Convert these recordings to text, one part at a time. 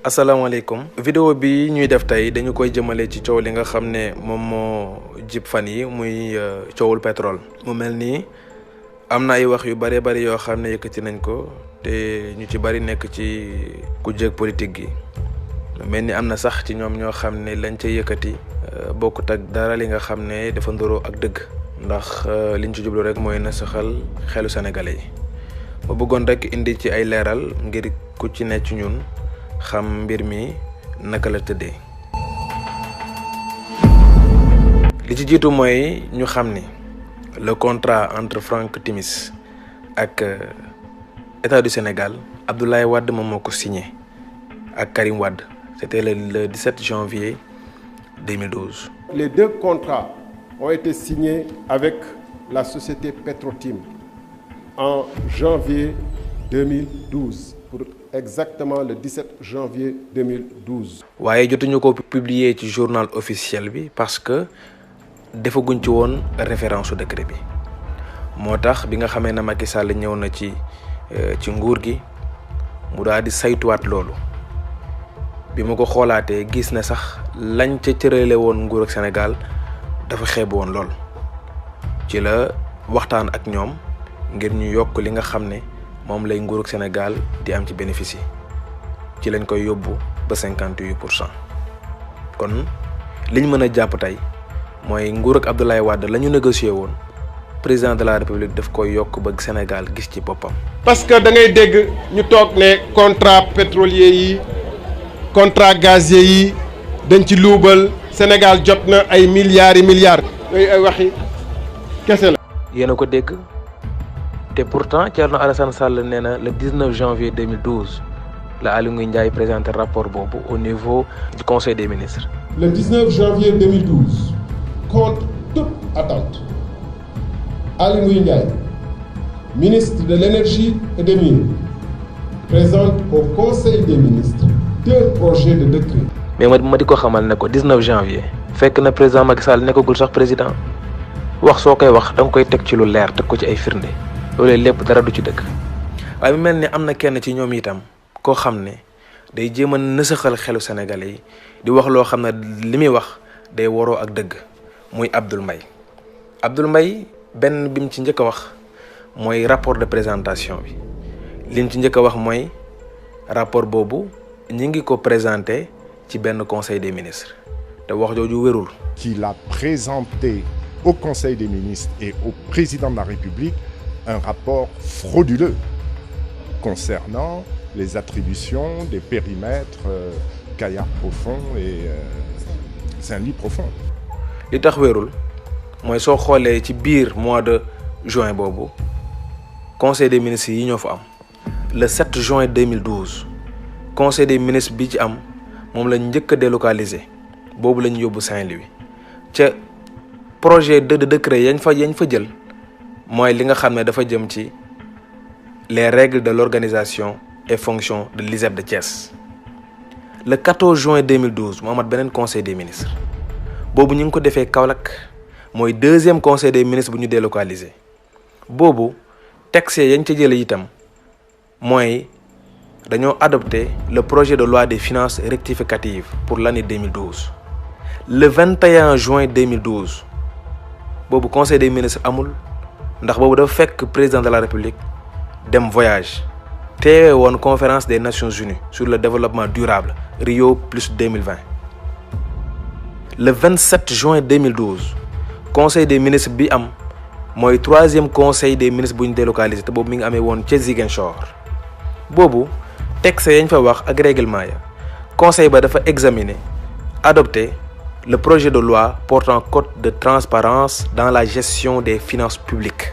asalaamaaleykum vidéo bi ñuy def tey dañu koy jëmale ci coow li nga xam ne moom moo jib fan yi muy coowul pétrole. mu mel nii am na ay wax yu bëree bëri yoo xam ne yëkkati nañ ko te ñu ci bëri nekk ci kujjeeg politique gi mel ni am na sax ci ñoom ñoo xam ne lañ ca yëkkati bokkut ak dara li nga xam ne dafa ndoroo ak dëgg ndax liñ ci jublu rek mooy na saxal xelu sénégalais yi. ma bëggoon rek indi ci ay leeral ngir ku ci ne ci ñun xam mbir mi naka la tëddee. li ci jiitu mooy ñu xam ni le contrat entre Franck Timis ak état du Sénégal Abdoulaye Wade moom moo ko signé ak Karim Wade c'était le 17 janvier 2012. Les deux contrats ont été signés avec la société Petrotim en janvier 2012 pour exactement le 17 janvier 2012. waaye jotuñu ko publier ci journal officiel bi parce que defaguñ ci woon référence su décret bi moo tax bi nga xamee ne Macky Sall ñëw na ci nguur gi mu daal di saytuwaat loolu bi ma ko xoolaatee gis ne sax lañ ca cërale woon nguur ak Sénégal dafa xeeb woon lool ci la waxtaan ak ñoom ngir ñu yokk li nga xam ne moom lay nguur ak Sénégal di am ci bénéfice yi ci lañ koy yóbbu ba 58%. kon liñ mën a jàpp tey mooy nguur ak Abdoulaye Wade la ñu négocié woon président de la République daf koy yokk ba Sénégal gis ci boppam. parce que da ngay dégg ñu toog ne contrat pétrolier yi contrat gazier yi dañ ci luubal Sénégal jot na ay milliards yi milliards. yooyu ay waxi kese la. yéen a ko dégg te pourtant Thierno Alassane Sall nee na le 19 janvier 2012 la Aly Ngouille Ndiaye présenté rapport boobu au niveau du conseil des ministres. Le 19 janvier 2012, contre toute attente, Aly Ngouille Ndiaye, ministre de l'énergie et des mines, présente au conseil des ministres deux projets de décret. mais ma di ko xamal ne ko 19 janvier fekk na président Macky Sall nekkagul sax président wax soo koy wax da nga koy teg ci lu leer teg ko ci ay firnde loolu lépp dara du ci dëkk. waaye mu mel ni am na kenn ci ñoom itam koo xam ne day jéem a nësaxal xelu Sénégalais yi di wax loo xam ne li muy wax day waroo ak dëgg muy Abdoul Mbaye benn bi mu ci njëkk a wax mooy rapport de présentation bi li mu ci njëkk a wax mooy rapport boobu ñi ngi ko présenté ci benn conseil des ministres te wax jooju wérul. Qu'il a présenté au conseil des ministres et au président de la République un rapport frauduleux concernant les attributions des périmètres Kayar profond et Saint-Louis profond. li tax wérul mooy soo xoolee ci biir mois de juin boobu conseil des ministres yi ñoo fa am le 7 juin 2012 conseil des ministres bi ci am moom lañ njëkk a délocalisé boobu lañ yóbbu Saint-Louis ca projet de décret yañ fa jël mooy li nga xam ne dafa jëm ci les règles de l'organisation et fonction de l'ISEP de Thiès. Le 14 juin 2012 mu amat beneen conseil des ministres boobu ñu ngi ko defee Kaolack mooy deuxième conseil des ministres bu ñu délocalisé boobu texte yañ ca jële itam mooy dañoo adopté le projet de loi des finances rectificatives pour l'année 2012. Le 21 juin 2012 boobu conseil des ministres amul ndax boobu dafa fekk président de la République dem voyage teewee woon conférence des Nations Unies sur le développement durable Rio plus 2020. Le 27 juin 2012 conseil des ministres bi am mooy troisième conseil des ministres bu ñu délocalisé te boobu mi ngi amee woon ca Ziguinchor boobu texte yañ fa wax ak règlement ya conseil ba dafa examiner adopter le projet de loi portant code de transparence dans la gestion des finances publiques.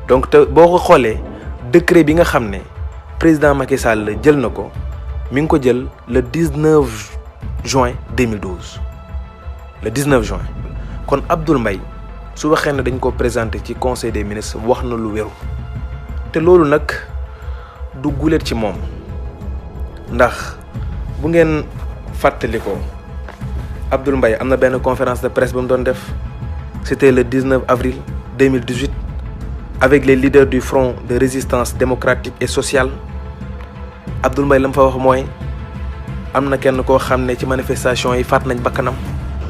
donc te boo ko xoolee décret bi nga xam ne président Macky Sall jël na ko mi ngi ko jël le 19 juin 2012 le 19 juin kon Abdoul Mbaye su waxee ne dañ ko présenté ci conseil des ministres wax na lu wéru te loolu nag du guléet ci moom ndax bu ngeen fàttali ko Abdoul Mbaye am na benn conférence de presse ba mu doon def c'était le 19 avril 2018 avec les leaders du Front de résistance démocratique et sociale Abdoul Mbaye la mu fa wax mooy am na kenn koo xam ne ci manifestation yi faat nañ bakkanam.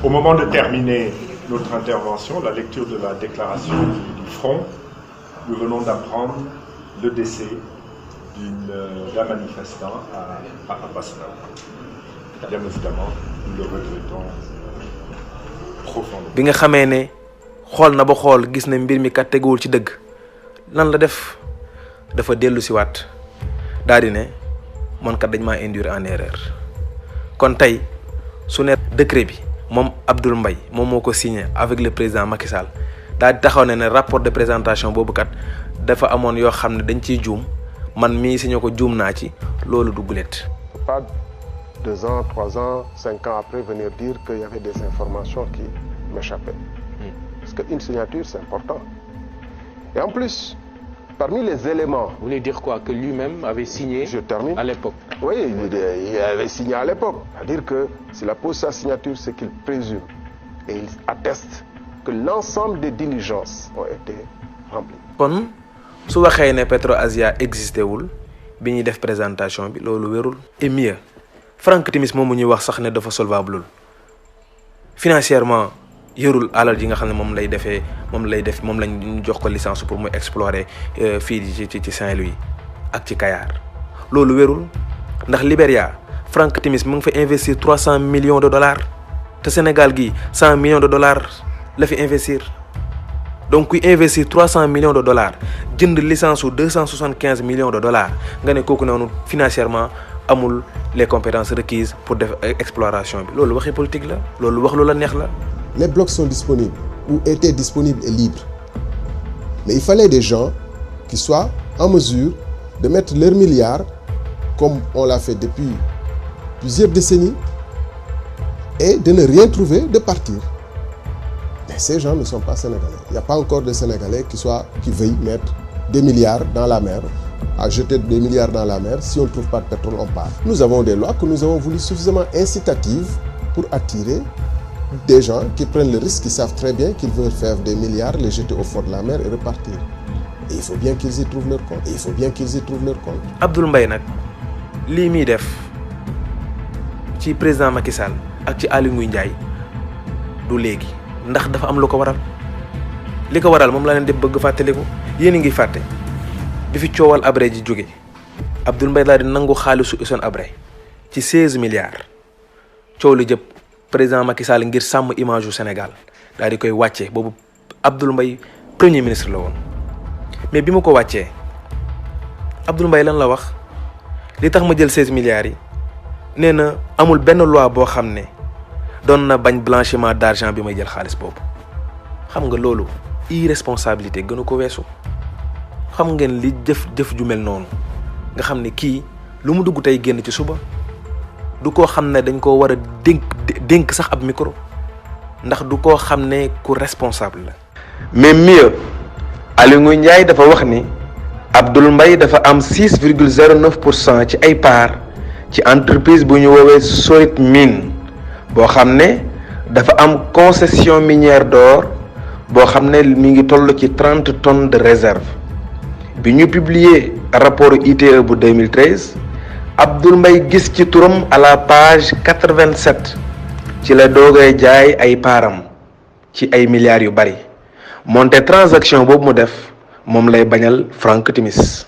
Au moment de terminer notre intervention, la lecture de la déclaration du front, nous venons d'apprendre le décès d'un manifestant à Abassala. Bien évidemment, nous le regrettons profondément. bi nga xamee ne xool na ba xool gis ne mbir mi kat teguwul ci dëgg lan la def dafa dellu si waat daal di ne man kat dañ maa induire en erreur kon tey su ne décret bi moom Abdoul Mbaye moom moo ko signé avec le président Macky Sall daal di taxaw ne rapport de présentation boobu kat dafa amoon yoo xam ne dañ ciy juum man mii signé ko juum naa ci loolu du gulet. Pas 2 ans, 3 ans, 5 ans après venir dire qu'il y avait des informations qui m'échappaient. Parce qu'une signature, c'est important. Et en plus, parmi les éléments... Vous voulez dire quoi? Que lui-même avait signé Je termine. À l'époque? Oui, il avait signé à l'époque. C'est-à-dire que s'il appose sa signature, c'est qu'il présume et il atteste que l'ensemble des diligences ont été remplies. Kon su waxee ne Petro-Asia existé wul bi ñuy def présentation bi loolu wérul. Et mieux Franck Timis moomu ñuy wax sax ne dafa solvable financièrement yorul alal ji nga xam ne moom lay def moom lañ jox ko licence pour mu explorer fii ci Saint-Louis ak ci Kayar loolu wérul ndax Libéria Franck Timis mu ngi fa investir $300 millions te Sénégal gi $100 millions la fi investir. Donc kuy investir $300 millions jënd licence su $275 millions nga ne kooku noonu financièrement amul les compétences requises pour def exploration bi loolu waxi politique la loolu wax lu la neex la. Les blocs sont disponibles ou étaient disponibles et libres. Mais il fallait des gens qui soient en mesure de mettre leurs milliards, comme on l'a fait depuis plusieurs décennies, et de ne rien trouver, de partir. Mais ces gens ne sont pas sénégalais. Il n'y a pas encore de Sénégalais qui veuillent mettre des milliards dans la mer, à jeter des milliards dans la mer. Si on ne trouve pas de pétrole, on part. Nous avons des lois que nous avons voulu suffisamment incitatives pour attirer des gens qui prennent le risque, qui savent très bien qu'ils veulent faire des milliards, les jeter au fond de la mer et repartir. Et il faut bien qu'ils y trouvent leur compte. Abdoul Mbaye nag lii muy def ci président Macky Sall ak ci Aly Ngouille Ndiaye du léegi ndax dafa am lu ko waral li ko waral moom laa leen di bëgg fàttaliku yéen a ngi fàtte bi fi coowal Habré ji jóge Abdoul Mbaye daal di nangu xaalisu Hissène Habré ci 16 milliards coow li jëpp président Macky Sall ngir sàmm image yu Sénégal daal di koy wàccee boobu Abdoul Mbaye premier ministre la woon mais bi ma ko wàccee Abdoul Mbaye lan la wax li tax ma jël 16 milliards yi nee na amul benn loi boo xam ne doon na bañ blanchiment d'argent bi may jël xaalis boobu xam nga loolu irresponsabilité gënu ko weesu xam ngeen li jëf ju mel noonu nga xam ne kii lu mu dugg tey génn ci suba du koo xam ne dañ koo war a dénk sax ab micro ndax du koo xam ne ku responsable la. mais mieux Aly Ngouille Ndiaye dafa wax ni Abdoul Mbaye dafa am 6,09% ci ay parts ci entreprise bu ñu woowee Sorit Mine boo xam ne dafa am concession minière d'or boo xam ne mi ngi toll ci 30 tonnes de réserve bi ñu publier rapport ITE bu 2013 Abdoul Mbaye gis ci turam à la page 87 ci la doogay jaay ay paaram ci ay milliards yu bari monté transaction boobu mu def moom lay bañal Franck Timis.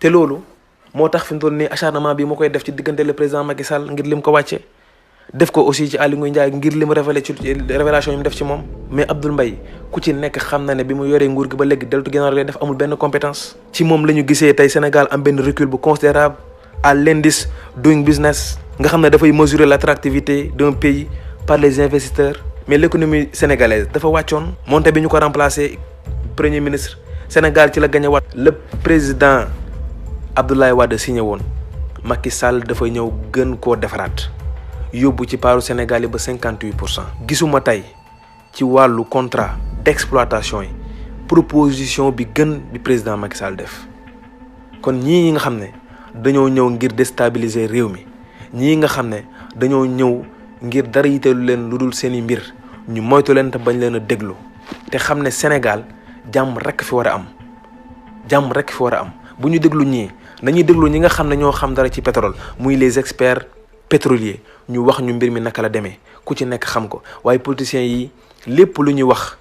te loolu moo tax fi mu toll nii acharnement bi mu koy def ci diggante le président Macky Sall ngir lim ko wàcce def ko aussi ci Aly Ngouille Ndiaye ngir lim révélé ci révélation yi mu def ci moom. mais Abdoul Mbaye ku ci nekk xam na ne bi mu yoree nguur gi ba léegi deltu ginnaaw lay def amul benn compétence. ci moom la ñu gisee tey Sénégal am benn recul bu considérable à l'indice doing business nga xam ne dafay mesurer l'attractivité d'un pays par les investisseurs. mais l'économie sénégalaise dafa wàccoon moonte bi ñu ko remplacer premier ministre Sénégal ci la gañ a waat le président Abdoulaye Wade signé woon Macky Sall dafa ñëw gën koo defaraat yóbbu ci paaru Sénégal yi ba 58%. gisuma tey ci wàllu contrat d'exploitation yi proposition bi gën bi président Macky Sall def kon ñii nga xam ne dañoo ñëw ngir déstabiliser réew mi ñii nga xam ne dañoo ñëw ngir dara yiteelu leen lu dul seeni mbir ñu moytu leen te bañ leen a déglu te xam ne Sénégal jàmm rekk fi war a am jàmm rekk fi war a am bu ñu déglu ñii nañuy déglu ñi nga xam ne ñoo xam dara ci pétrole muy les experts pétrolier ñu wax ñu mbir mi naka la demee ku ci nekk xam ko waaye politiciens yi lépp lu ñuy wax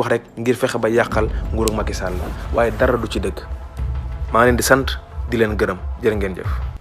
rek ngir fexe ba yàqal nguuru Macky Sall la waaye dara du ci dëgg maa leen di sant di leen gërëm jërë ngeen jëf.